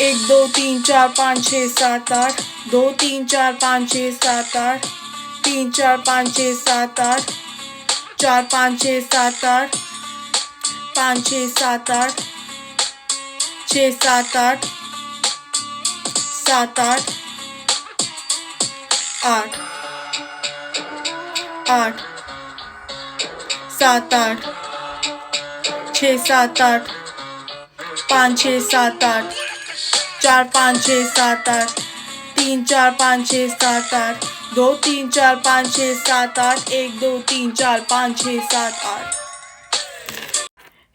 एक दो तीन चार पाँच छः सात आठ, दो तीन चार पाँच छः सात आठ, तीन चार पाँच छः सात आठ, चार पाँच छः सात आठ, पाँच छः सात आठ, छः सात आठ, सात आठ, आठ, आठ, सात आठ, छः सात आठ, पाँच छः सात आठ, चार पाँच छः सात आठ, तीन चार पाँच छः सात आठ, दो तीन चार पाँच छः सात आठ, एक दो तीन चार पाँच छः सात आठ.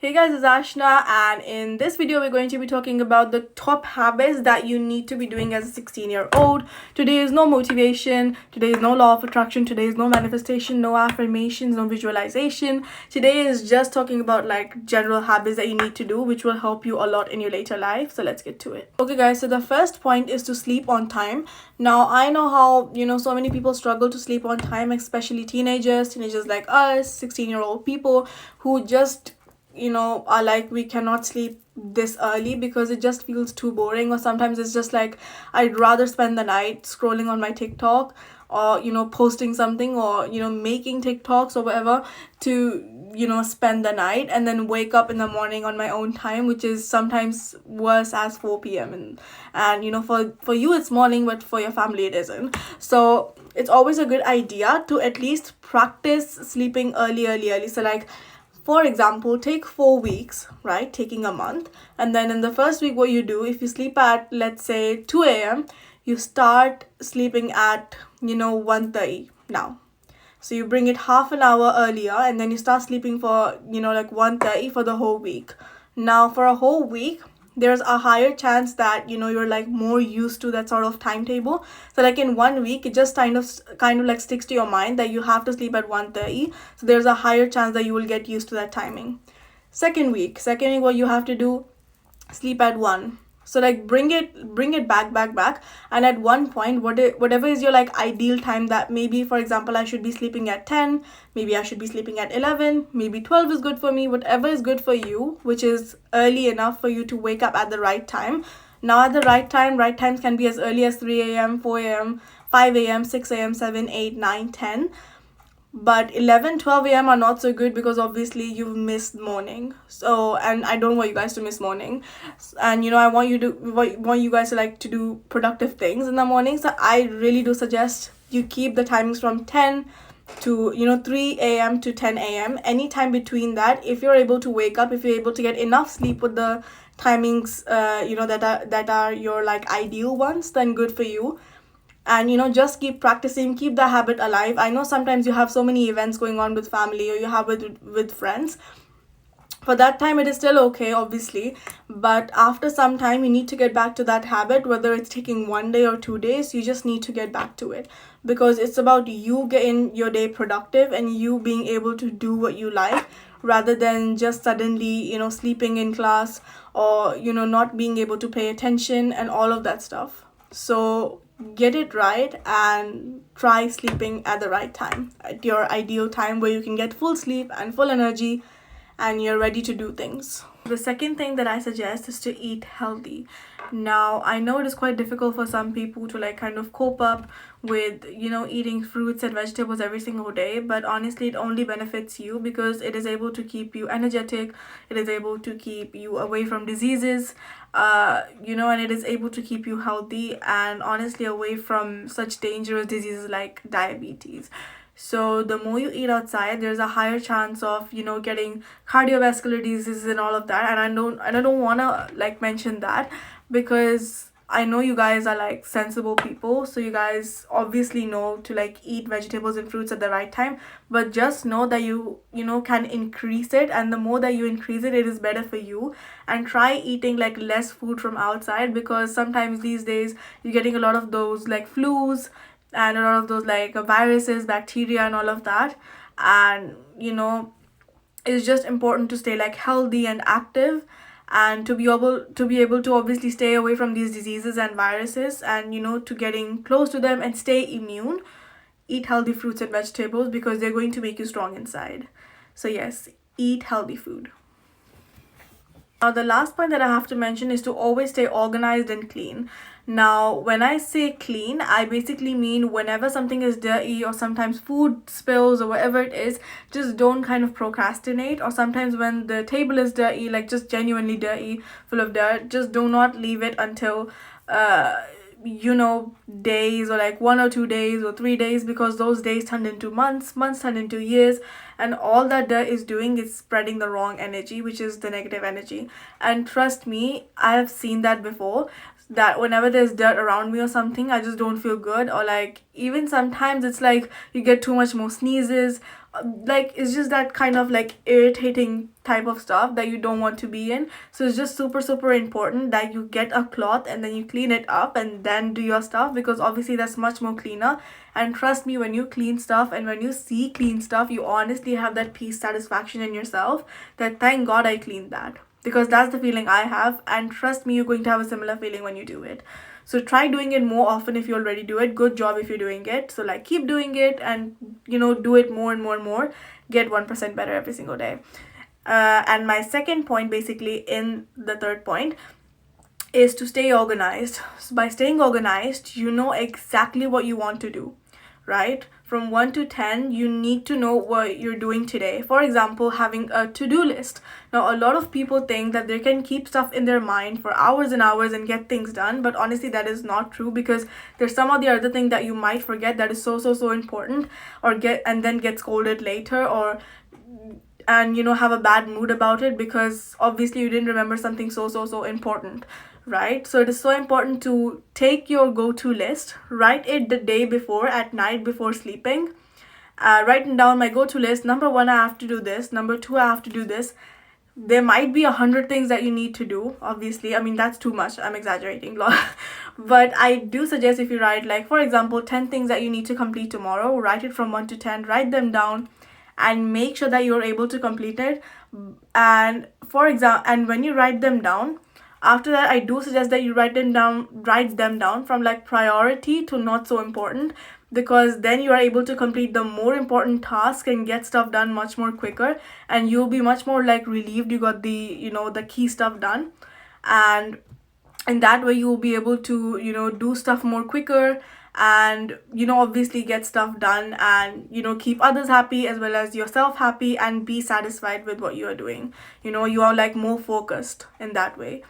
Hey guys, it's Ashna, and in this video we're going to be talking about the top habits that you need to be doing as a 16-year-old. Today is no motivation, today is no law of attraction, today is no manifestation, no affirmations, no visualization. Today is just talking about like general habits that you need to do, which will help you a lot in your later life. So let's get to it. Okay guys, so the first point is to sleep on time. Now I know how, so many people struggle to sleep on time, especially teenagers like us, 16-year-old people who just are like, we cannot sleep this early because it just feels too boring, or sometimes it's just like I'd rather spend the night scrolling on my TikTok, or posting something, or making TikToks or whatever to spend the night and then wake up in the morning on my own time, which is sometimes worse as 4 p.m. and for you it's morning, but for your family it isn't. So it's always a good idea to at least practice sleeping early. So like, for example, take 4 weeks, right? Taking a month. And then in the first week, what you do, if you sleep at, let's say, 2 a.m., you start sleeping at, 1:30 now. So you bring it half an hour earlier, and then you start sleeping for, like 1:30 for the whole week. Now, for a whole week, there's a higher chance that you're like more used to that sort of timetable. So like in 1 week, it just kind of like sticks to your mind that you have to sleep at 1:30. So there's a higher chance that you will get used to that timing. Second week, what you have to do, sleep at 1. So like bring it back, and at one point, whatever is your like ideal time, that maybe, for example, I should be sleeping at 10, maybe I should be sleeping at 11, maybe 12 is good for me, whatever is good for you, which is early enough for you to wake up at the right time. Now at the right times can be as early as 3 a.m, 4 a.m, 5 a.m, 6 a.m, 7, 8, 9, 10. But 11, 12 a.m. are not so good because obviously you've missed morning. So, and I don't want you guys to miss morning. And I want you guys to like to do productive things in the morning. So I really do suggest you keep the timings from 10 to 3 a.m. to 10 a.m. Anytime between that, if you're able to wake up, if you're able to get enough sleep with the timings that are your like ideal ones, then good for you. And just keep practicing, keep the habit alive. I know sometimes you have so many events going on with family, or you have with friends. For that time it is still okay, obviously, but after some time you need to get back to that habit. Whether it's taking 1 day or 2 days, you just need to get back to it, because it's about you getting your day productive and you being able to do what you like, rather than just suddenly sleeping in class, or not being able to pay attention and all of that stuff. So get it right and try sleeping at the right time, at your ideal time, where you can get full sleep and full energy and you're ready to do things. The second thing that I suggest is to eat healthy. Now I know it is quite difficult for some people to like kind of cope up with eating fruits and vegetables every single day, but honestly it only benefits you, because it is able to keep you energetic, it is able to keep you away from diseases, and it is able to keep you healthy, and honestly away from such dangerous diseases like diabetes. So the more you eat outside, there's a higher chance of getting cardiovascular diseases and all of that. And I don't want to like mention that, because I know you guys are like sensible people, so you guys obviously know to like eat vegetables and fruits at the right time. But just know that you can increase it, and the more that you increase it, it is better for you. And try eating like less food from outside, because sometimes these days you're getting a lot of those like flus and a lot of those like viruses, bacteria and all of that. And it's just important to stay like healthy and active, and to be able to obviously stay away from these diseases and viruses, and to getting close to them and stay immune. Eat healthy fruits and vegetables, because they're going to make you strong inside. So yes, eat healthy food. Now the last point that I have to mention is to always stay organized and clean. Now when I say clean, I basically mean whenever something is dirty or sometimes food spills or whatever it is, just don't kind of procrastinate. Or sometimes when the table is dirty, like just genuinely dirty, full of dirt, just do not leave it until days, or like 1 or 2 days or 3 days, because those days turn into months, months turn into years, and all that dirt is doing is spreading the wrong energy, which is the negative energy. And trust me, I have seen that before, that whenever there's dirt around me or something, I just don't feel good. Or like even sometimes it's like you get too much more sneezes, like it's just that kind of like irritating type of stuff that you don't want to be in. So it's just super important that you get a cloth and then you clean it up and then do your stuff, because obviously that's much more cleaner. And trust me, when you clean stuff and when you see clean stuff, you honestly have that peace, satisfaction in yourself, that thank God I cleaned that, because that's the feeling I have. And trust me, you're going to have a similar feeling when you do it. So try doing it more often. If you already do it, good job if you're doing it. So like keep doing it, and do it more and more and more. Get 1% better every single day. And my second point, basically in the third point, is to stay organized. So by staying organized, you know exactly what you want to do, right? From 1 to 10, you need to know what you're doing today. For example, having a to-do list. Now, a lot of people think that they can keep stuff in their mind for hours and hours and get things done, but honestly, that is not true, because there's some of the other thing that you might forget that is so important, or then get scolded later, or have a bad mood about it, because obviously you didn't remember something so important, right? So it is so important to take your go-to list, write it the day before, at night before sleeping, writing down my go-to list. Number 1, I have to do this. Number 2, I have to do this. There might be 100 things that you need to do, obviously. I mean, that's too much, I'm exaggerating. But I do suggest, if you write, like for example, 10 things that you need to complete tomorrow, write it from 1 to 10, write them down, and make sure that you're able to complete it. And when you write them down, after that, I do suggest that you write them down from like priority to not so important, because then you are able to complete the more important task and get stuff done much more quicker, and you'll be much more like relieved you got the the key stuff done. And in that way, you'll be able to do stuff more quicker, and obviously get stuff done, and keep others happy as well as yourself happy, and be satisfied with what you are doing. You are like more focused in that way.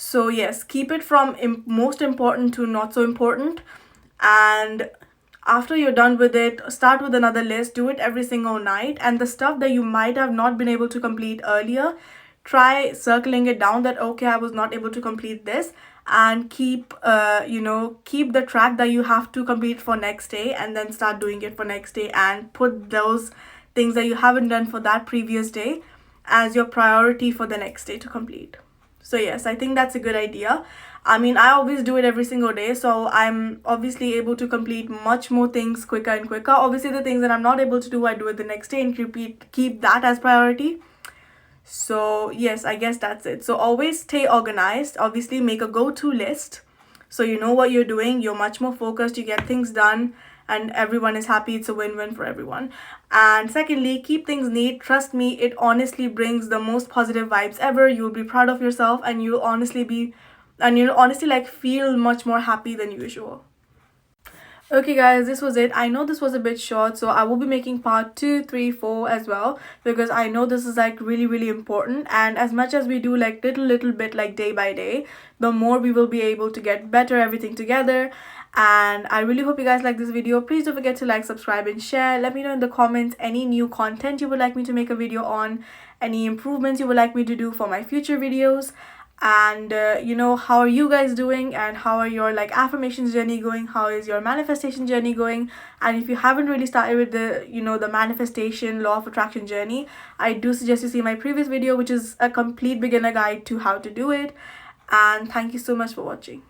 So yes, keep it from most important to not so important. And after you're done with it, start with another list. Do it every single night, and the stuff that you might have not been able to complete earlier, try circling it down, that okay, I was not able to complete this, and keep the track that you have to complete for next day, and then start doing it for next day, and put those things that you haven't done for that previous day as your priority for the next day to complete. So yes, I think that's a good idea. I mean, I always do it every single day, so I'm obviously able to complete much more things quicker and quicker. Obviously, the things that I'm not able to do, I do it the next day and keep that as priority. So yes, I guess that's it. So always stay organized. Obviously, make a go-to list, so you know what you're doing. You're much more focused, you get things done, and everyone is happy. It's a win-win for everyone. And secondly, keep things neat. Trust me, it honestly brings the most positive vibes ever. You'll be proud of yourself, and you'll honestly like feel much more happy than usual. Okay guys, this was it. I know this was a bit short, so I will be making part 2, 3, 4 as well, because I know this is like really important. And as much as we do like little bit like day by day, the more we will be able to get better everything together. And I really hope you guys like this video. Please don't forget to like, subscribe, and share. Let me know in the comments any new content you would like me to make a video on, any improvements you would like me to do for my future videos. And how are you guys doing, and how are your like affirmations journey going, how is your manifestation journey going? And if you haven't really started with the the manifestation law of attraction journey, I do suggest you see my previous video, which is a complete beginner guide to how to do it. And thank you so much for watching.